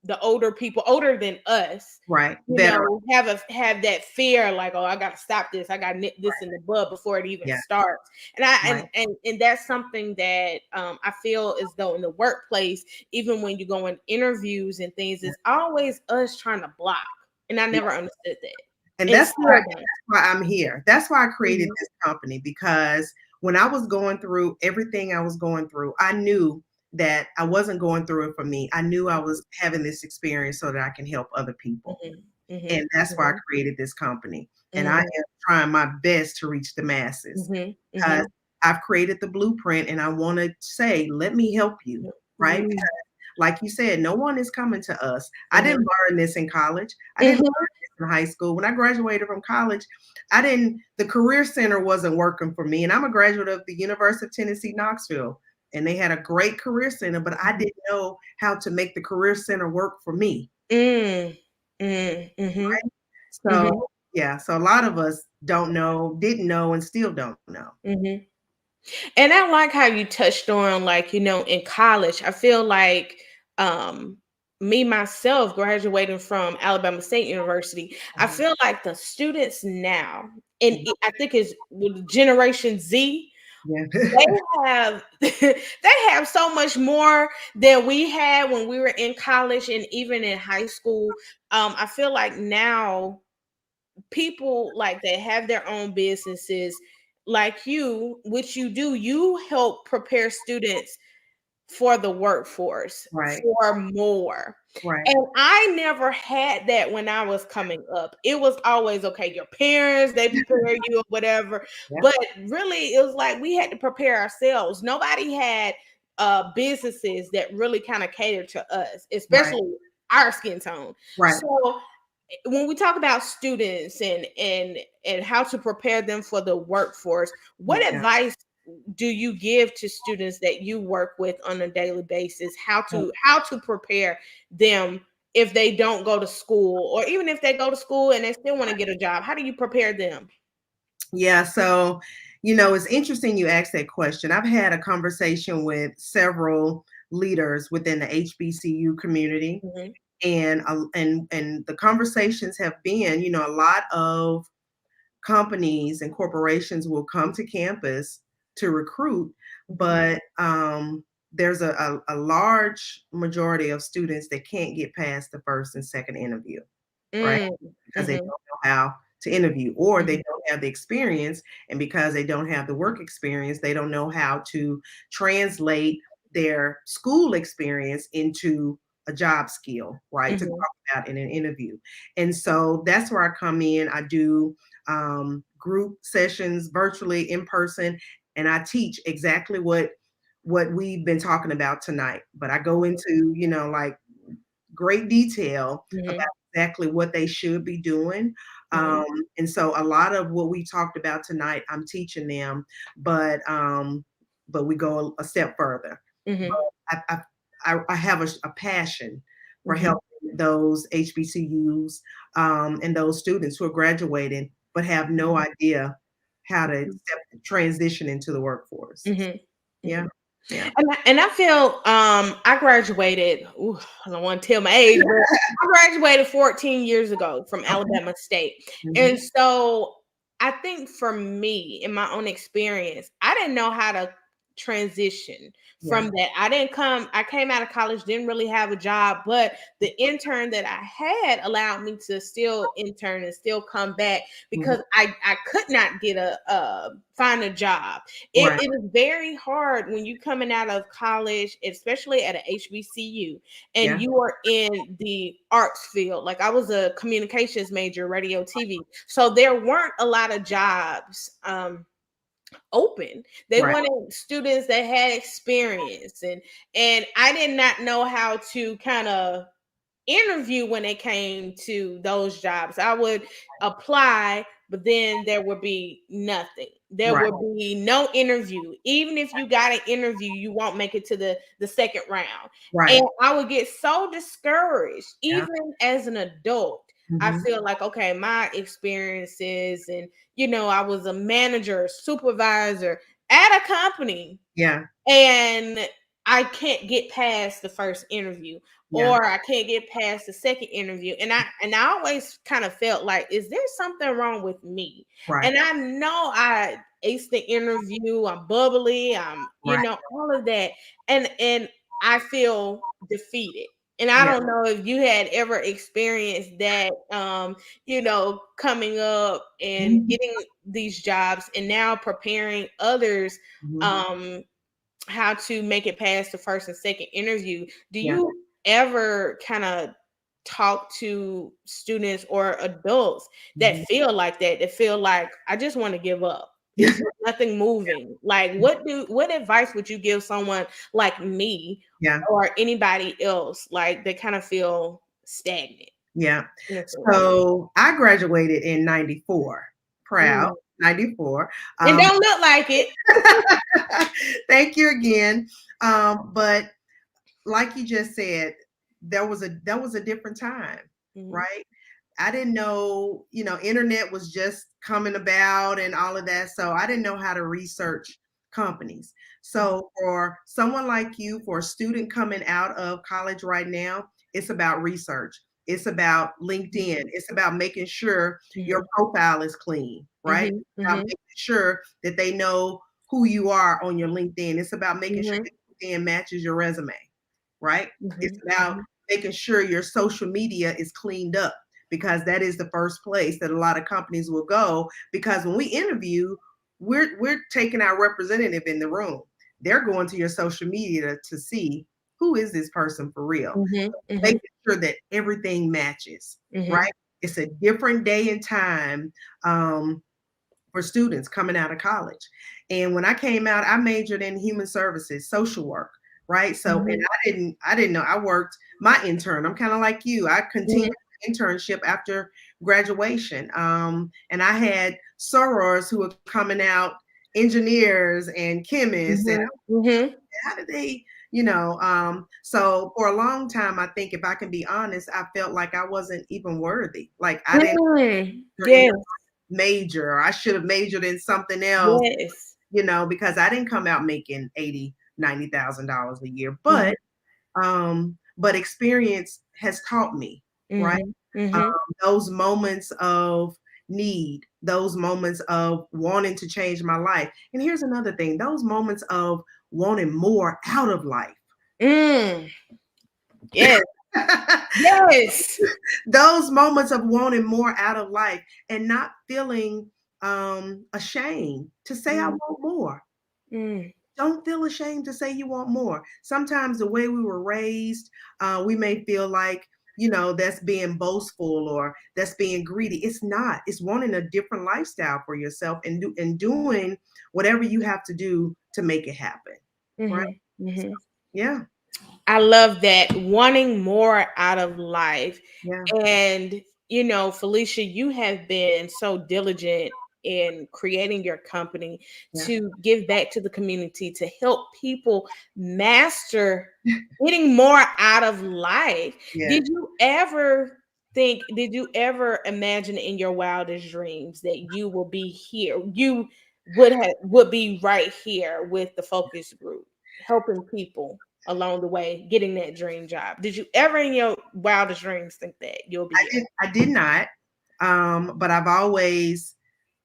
the older people, older than us, Right. Better. have that fear, like, oh, I gotta stop this. I gotta nip this in the bud before it even Yeah. starts. And I Right. and that's something that I feel as though in the workplace, even when you go in interviews and things, Yeah. it's always us trying to block. And I Yeah. never understood that. And And that's still don't. why I'm here. That's why I created Mhm. this company, because when I was going through everything I was going through, I knew that I wasn't going through it for me. I knew I was having this experience so that I can help other people. Mhm, mhm, And that's why I mhm, created this company. And I mhm, am trying my best to reach the masses mhm, because mhm, I've created the blueprint and I want to say, let me help you, right? mhm, Like you said, no one is coming to us. I didn't mhm, learn this in college. I didn't mhm, learn this in high school. When I graduated from college, the Career Center wasn't working for me. And I'm a graduate of the University of Tennessee, Knoxville. And they had a great Career Center, but I didn't know how to make the Career Center work for me. mm, mm, mhm, Right? So, mhm, yeah, so a lot of us don't know, didn't know, and still don't know. mhm. And I like how you touched on, like, in college, I feel like um me myself graduating from Alabama State University, I Mhm. feel like the students now, and Mhm. I think it's with Generation Z, Yeah. they have they have so much more than we had when we were in college and even in high school. I feel like now people like that have their own businesses like you, which you do, you help prepare students for the workforce Right, for more. right. And I never had that when I was coming up. It was always okay, your parents, they prepare you or whatever. Yeah, But really, it was like we had to prepare ourselves. Nobody had businesses that really kind of catered to us, right, especially our skin tone. right. So when we talk about students and how to prepare them for the workforce, what Yeah. advice do you give to students that you work with on a daily basis, how to prepare them if they don't go to school, or even if they go to school and they still want to get a job? How do you prepare them? Yeah, so, it's interesting you asked that question. I've had a conversation with several leaders within the HBCU community, Mhm, and the conversations have been, a lot of companies and corporations will come to campus to recruit, mhm, but there's a large majority of students that can't get past the first and second interview, right? mm, Because they don't mhm, know how to interview, or they mhm, don't have the experience. And because they don't have the work experience, they don't know how to translate their school experience into a job skill, right? To talk mhm, about in an interview. And so that's where I come in. I do group sessions virtually, in person, and I teach exactly what we've been talking about tonight. But I go into, like, great detail mhm, about exactly what they should be doing. mhm, Um, and so a lot of what we talked about tonight, I'm teaching them, but we go a step further. mhm, But I have a passion for mhm, helping those HBCUs and those students who are graduating but have no idea how to transition into the workforce. mhm, Yeah, mhm. yeah. And I feel I graduated, ooh, I don't want to tell my age, but I graduated 14 years ago from Okay. Alabama State. Mhm. And so I think for me, in my own experience, I didn't know how to transition Yeah. from that. I came out of college, didn't really have a job, but the intern that I had allowed me to still intern and still come back Mhm. because I could not get find a job. it, Right. it is very hard when you coming out of college, especially at a HBCU, and Yeah. you are in the arts field. Like I was a communications major, radio, TV, so there weren't a lot of jobs open. They Right. wanted students that had experience, and I did not know how to kind of interview when it came to those jobs. I would apply, but then there would be nothing. There Right. would be no interview. Even if you got an interview, you won't make it to the second round. Right. And I would get so discouraged, Yeah. even as an adult. I Mhm. feel like, okay, my experiences, and I was a manager, supervisor at a company, Yeah. and I can't get past the first interview, Yeah. or I can't get past the second interview. And I always kind of felt like, is there something wrong with me? Right. And I know I aced the interview, I'm bubbly, I'm Right. all of that. And I feel defeated. And I Yeah. don't know if you had ever experienced that, coming up and Mhm. getting these jobs and now preparing others, Mhm. um, how to make it past the first and second interview. Do Yeah. you ever kind of talk to students or adults that Mhm. feel like that feel like I just want to give up? It's just nothing moving. Like what advice would you give someone like me Yeah. or anybody else like they kind of feel stagnant Yeah. in a sense? So I graduated in 94. Proud. Mm. 94. And Um, don't look like it. thank you again. But like you just said, there was a different time, Mhm, right? I didn't know, internet was just coming about and all of that. So I didn't know how to research companies. mhm, So for someone like you, for a student coming out of college right now, it's about research. It's about LinkedIn. It's about making sure your mhm, profile is clean, right? mhm, It's about mhm, making sure that they know who you are on your LinkedIn. It's about making sure mhm, that LinkedIn matches your resume, right? It's mhm, about mhm, making sure your social media is cleaned up because that is the first place that a lot of companies will go. Because when we interview, we're taking our representative in the room. They're going to your social media to see who is this person for real, mhm, making mhm, sure that everything matches, mhm, right? It's a different day and time. For students coming out of college. And when I came out, I majored in human services, social work, right? So, and mhm, I didn't know. I worked my intern. I'm kind of like you. I continued internship after graduation. And I had sorors who were coming out, engineers and chemists, and mhm, mhm, how did they, so for a long time, I think if I can be honest, I felt like I wasn't even worthy. Like I didn't mm. in Yes, major, or I should have majored in something else, yes. because I didn't come out making 80, $90,000 a year. Mhm, But experience has taught me, right? mhm, Um, mhm, those moments of need, those moments of wanting to change my life. And here's another thing, those moments of wanting more out of life. mm. Yes, yes. Those moments of wanting more out of life and not feeling ashamed to say I Mm, want more. mm, Don't feel ashamed to say you want more. Sometimes the way we were raised, we may feel like, that's being boastful or that's being greedy. It's not. It's wanting a different lifestyle for yourself and doing whatever you have to do to make it happen. Right? mhm, So, mhm. yeah, I love that, wanting more out of life. yeah, And, Felicia, you have been so diligent in creating your company yeah, to give back to the community, to help people master getting more out of life. yeah. Did you ever imagine in your wildest dreams that you will be here? You would be right here with the focus group, helping people along the way, getting that dream job. Did you ever in your wildest dreams think that you'll be here? I did not. But I've always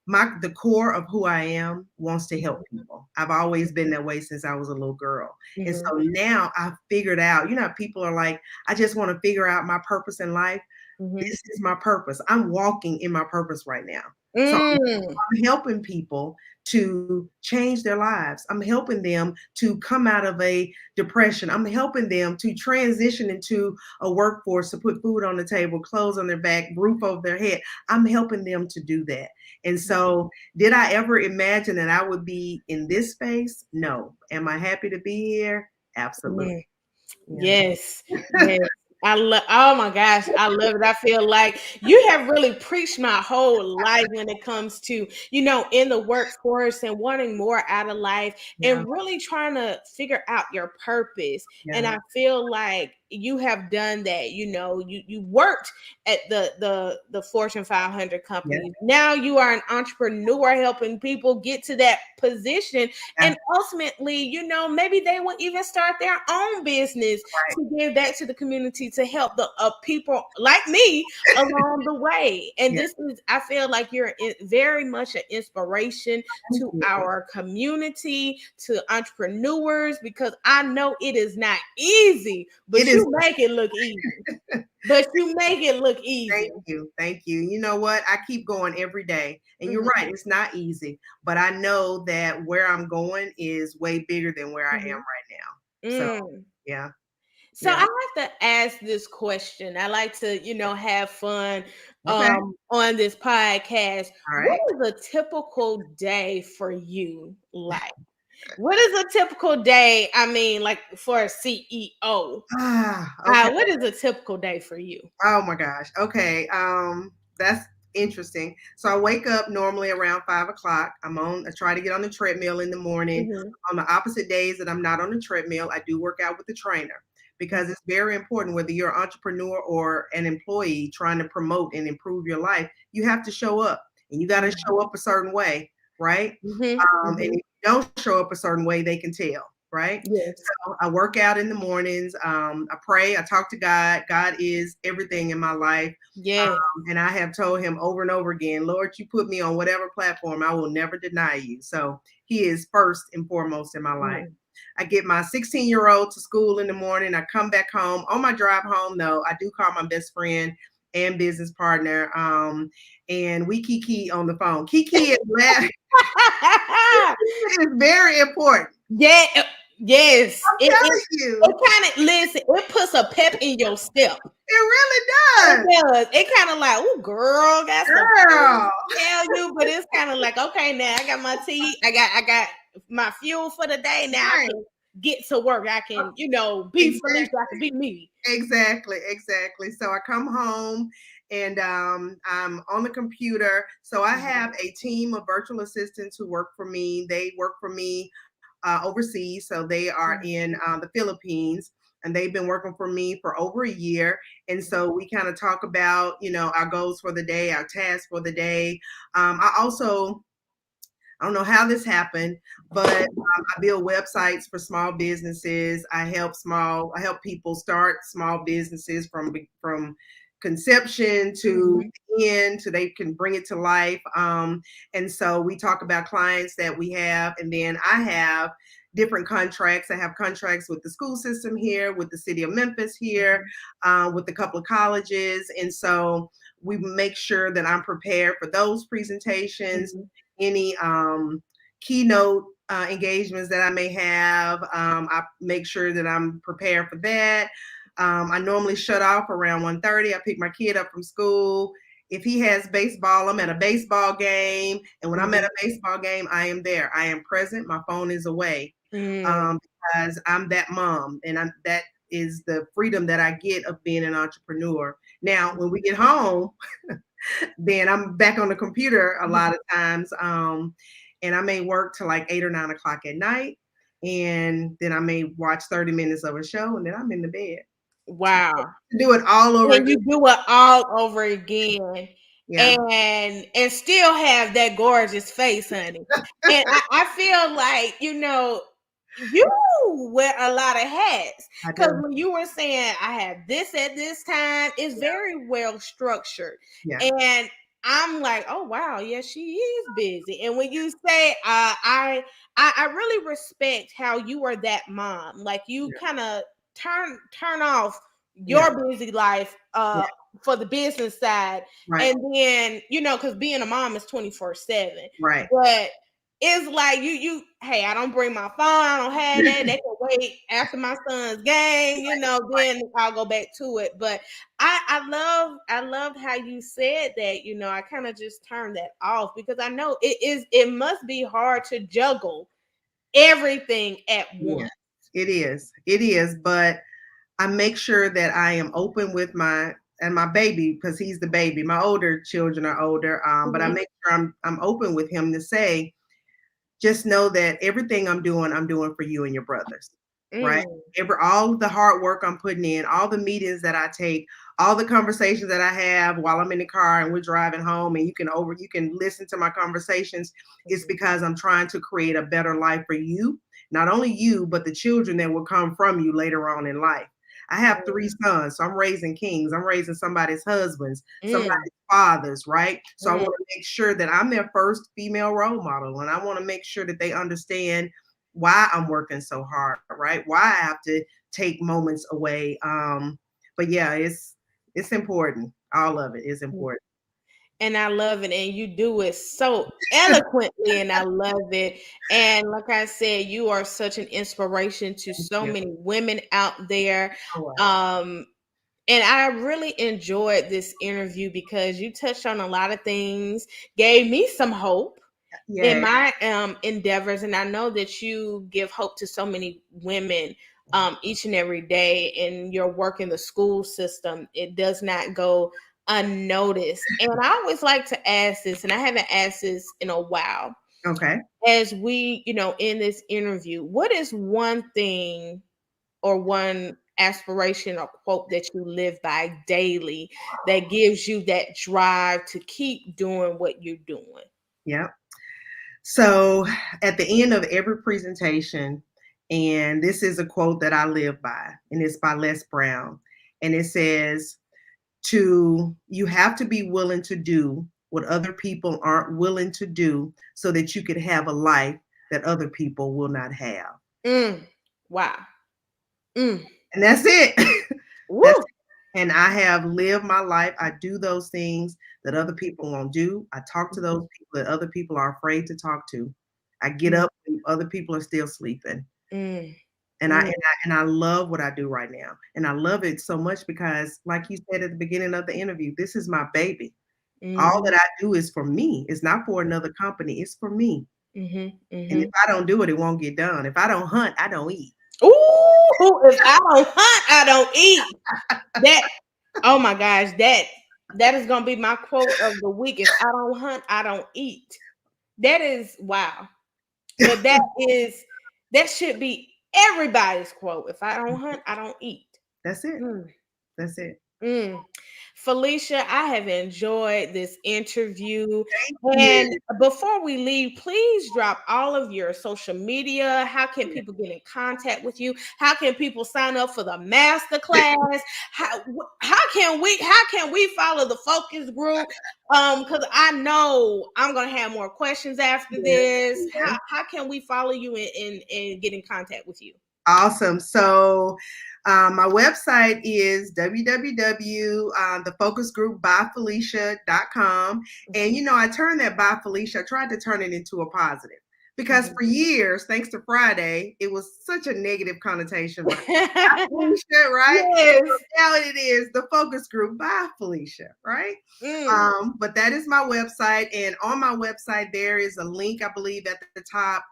the core of who I am wants to help people. I've always been that way since I was a little girl. And Mhm, so now I've figured out, people are like, I just want to figure out my purpose in life. mhm. This is my purpose. I'm walking in my purpose right now. So Mm, I'm helping people to change their lives. I'm helping them to come out of a depression. I'm helping them to transition into a workforce to put food on the table, clothes on their back, roof over their head. I'm helping them to do that. And so, did I ever imagine that I would be in this space? No. Am I happy to be here? Absolutely. mm. Yeah. Yes, yes. I love. Oh my gosh, I love it. I feel like you have really preached my whole life when it comes to in the workforce and wanting more out of life Yeah. and really trying to figure out your purpose. And Yeah. I feel like you have done that. You worked at the Fortune 500 Yeah. companies. Now you are an entrepreneur helping people get to that position, Yeah. and ultimately, maybe they will even start their own business Right. to give back to the community to help the people like me along the way. And Yeah. this is, I feel like you're very much an inspiration Thank to you. our community, to entrepreneurs, because I know it is not easy, It but is you you make it look easy. But you make it look easy. Thank you. Thank you. You know what? I keep going every day. And you're Mhm, right, it's not easy, but I know that where I'm going is way bigger than where I am mhm. right now. So, Mm. yeah, So I yeah. like to ask this question. I like to, have fun Okay. on this podcast. All What right. is a typical day for you like? What is a typical day? I mean, like for a CEO. Okay. What is a typical day for you? Oh my gosh. Okay. That's interesting. So I wake up normally around 5 o'clock. I try to get on the treadmill in the morning. Mhm, On the opposite days that I'm not on the treadmill, I do work out with the trainer because mhm, it's very important whether you're an entrepreneur or an employee trying to promote and improve your life, you have to show up and you got to mhm, show up a certain way, right? mhm, And if mhm. you don't show up a certain way, they can tell, right? Yes. I work out in the mornings. I pray. I talk to God. God is everything in my life. Yes. And I have told him over and over again, Lord, you put me on whatever platform, I will never deny you. So he is first and foremost in my life. Mhm, I get my 16-year-old to school in the morning. I come back home. On my drive home, though, I do call my best friend and business partner. And we kiki on the phone. Kiki is, is very important. Yeah, yes. I'm It telling it you, it kind of listen. It puts a pep in your step. it really It does. does. It kind of like, oh, girl, got some things Girl. to tell you, but it's kind of like, okay, now I got my tea. I got my fuel for the day. Now I Right. can get to work. I can, be Felicia. I can Exactly. be me. Exactly. Exactly. So I come home and I'm on the computer. So I Mhm, have a team of virtual assistants who work for me. They work for me overseas. So they are mhm, in the Philippines. And they've been working for me for over a year. And so we kind of talk about, our goals for the day, our tasks for the day. I don't know how this happened, but I build websites for small businesses. I help people start small businesses from conception to mhm, the end, so they can bring it to life. And so we talk about clients that we have, and then I have different contracts. I have contracts with the school system here, with the city of Memphis here, mhm, with a couple of colleges, and so we make sure that I'm prepared for those presentations, mhm, any keynote engagements that I may have. I make sure that I'm prepared for that. I normally shut off around 1:30. I pick my kid up from school. If he has baseball, I'm at a baseball game. And when I'm at mhm, a baseball game, I am there. I am present. My phone is away mm, um, because I'm that mom. And that is the freedom that I get of being an entrepreneur. Now, when we get home, then I'm back on the computer a lot of times. And I may work till like 8 or 9 o'clock at night. And then I may watch 30 minutes of a show and then I'm in the bed. Wow. Do it all over And again. you do it all over again Yeah. and still have that gorgeous face, honey. And I feel like, you wear a lot of hats. I Because do. when you were saying I have this at this time, it's Yeah. very well structured. Yeah. And I'm like, oh wow, yeah, she is busy. And when you say I really respect how you are that mom. Like you Yeah. kind of turn off Yeah. your busy life Yeah. for the business side, Right. and then because being a mom is 24/7, Right. but it's like you hey, I don't bring my phone, I don't have that, they can wait after my son's game, then I'll go back to it. But I loved how you said that. I kind of just turned that off because I know it must be hard to juggle everything at Yeah. once. It is. It is. But I make sure that I am open with my baby because he's the baby. My older children are older, but I Mhm, make sure I'm open with him to say, just know that everything I'm doing for you and your brothers, right? mm, All the hard work I'm putting in, all the meetings that I take, all the conversations that I have while I'm in the car and we're driving home, and you can listen to my conversations. It's mhm, because I'm trying to create a better life for you, not only you, but the children that will come from you later on in life. I have three sons, so I'm raising kings. I'm raising somebody's husbands, somebody's mm, fathers, right? So I want mm, to make sure that I'm their first female role model, and I want to make sure that they understand why I'm working so hard, right? Why I have to take moments away. But yeah, it's important. All of it is important. And I love it. And you do it so eloquently, and I love it. And like I said, you are such an inspiration to Thank so you. many women out there. Oh, wow. And I really enjoyed this interview because you touched on a lot of things, gave me some hope in Yeah. my endeavors, and I know that you give hope to so many women each and every day in your work in the school system. It does not go unnoticed. And I always like to ask this, and I haven't asked this in a while, Okay. as we, in this interview, what is one thing or one aspiration or quote that you live by daily that gives you that drive to keep doing what you're doing? Yeah. So at the end of every presentation, and this is a quote that I live by, and it's by Les Brown, and it says, you have to be willing to do what other people aren't willing to do so that you could have a life that other people will not have. Wow. Mm. And that's it. That's Woo. and I have lived my life. I do those things that other people won't do. I talk to those people that other people are afraid to talk to. I get Mm, up when other people are still sleeping. mm, And I, and mm, I and I love what I do right now. And I love it so much because, like you said at the beginning of the interview, this is my baby. All mhm, that I do is for me. It's not for another company. It's for me. mhm, And if mhm. I don't do it, it won't get done. If I don't hunt, I don't eat. Ooh, if I don't hunt, I don't eat. That, oh my gosh, that is gonna be my quote of the week. If I don't hunt, I don't eat. That is wow. But that should be everybody's quote. If I don't hunt, I don't eat. That's it. Mm. That's it. Mm. Felicia, I have enjoyed this interview. Thank And you. before we leave, please drop all of your social media. How can Yeah. people get in contact with you? How can people sign up for the master class? How can we follow the focus group? Because I know I'm gonna have more questions after Yes, this. yes. How can we follow you and get in contact with you? Awesome. So my website is www.thefocusgroupbyfelicia.com. And, I turned that by Felicia, I tried to turn it into a positive because Mhm. for years, thanks to Friday, it was such a negative connotation. But Felicia, right? So Yes. now it is the focus group by Felicia, right? Mm. But that is my website. And on my website, there is a link, I believe, at the top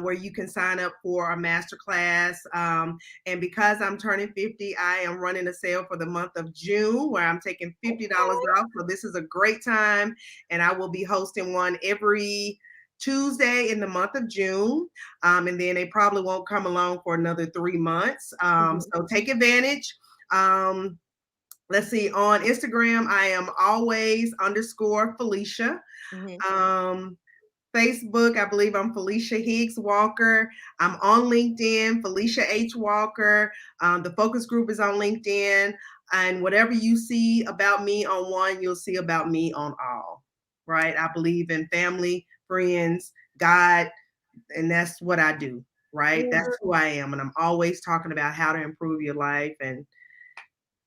where you can sign up for a master class. And because I'm turning 50, I am running a sale for the month of June where I'm taking $50 off. So this is a great time. And I will be hosting one every Tuesday in the month of June. And then they probably won't come along for another 3 months. Mhm. So take advantage. Let's see, on Instagram, I am always underscore Felicia. Mhm. Um, Facebook, I believe I'm Felicia Higgs Walker. I'm on LinkedIn, Felicia H. Walker. The focus group is on LinkedIn. And whatever you see about me on one, you'll see about me on all. Right? I believe in family, friends, God, and that's what I do. Right? That's Mhm. who I am. And I'm always talking about how to improve your life. And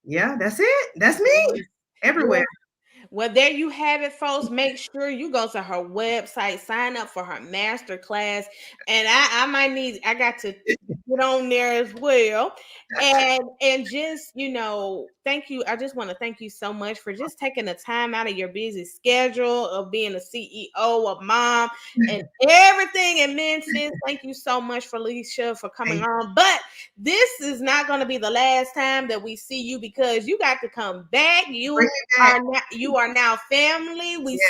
yeah, that's it. That's me everywhere. Yes. Well, there you have it, folks. Make sure you go to her website, sign up for her master class, and I got to get on there as well, and just thank you. I just want to thank you so much for just taking the time out of your busy schedule of being a CEO, a mom, and everything it meant. Sis, thank you so much, Felicia, for coming Thank on. But this is not going to be the last time that we see you because you got to come back. Bring it back. You are now family. We Yes,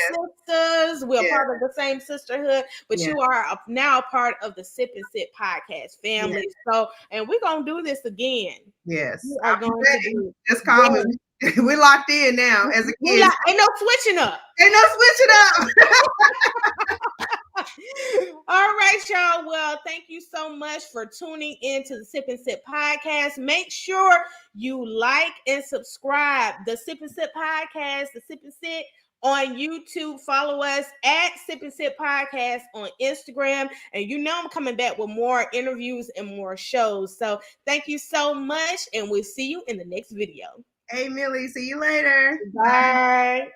sisters. We're yes, part of the same sisterhood, but yes, you are now a part of the Sip and Sit podcast yes, family. So, and we're gonna do this again. yes. You are I'll be going to ready. do Just call me. yes. We're locked in now as a We kid. like ain't no switching up. Ain't no switching up. All right, y'all. Well, thank you so much for tuning in to the Sip and Sip podcast. Make sure you like and subscribe the Sip and Sip podcast, the Sip and Sit on YouTube. Follow us at Sip and Sip Podcast on Instagram. And you know I'm coming back with more interviews and more shows. So thank you so much, and we'll see you in the next video. Hey, Millie, see you later. Bye.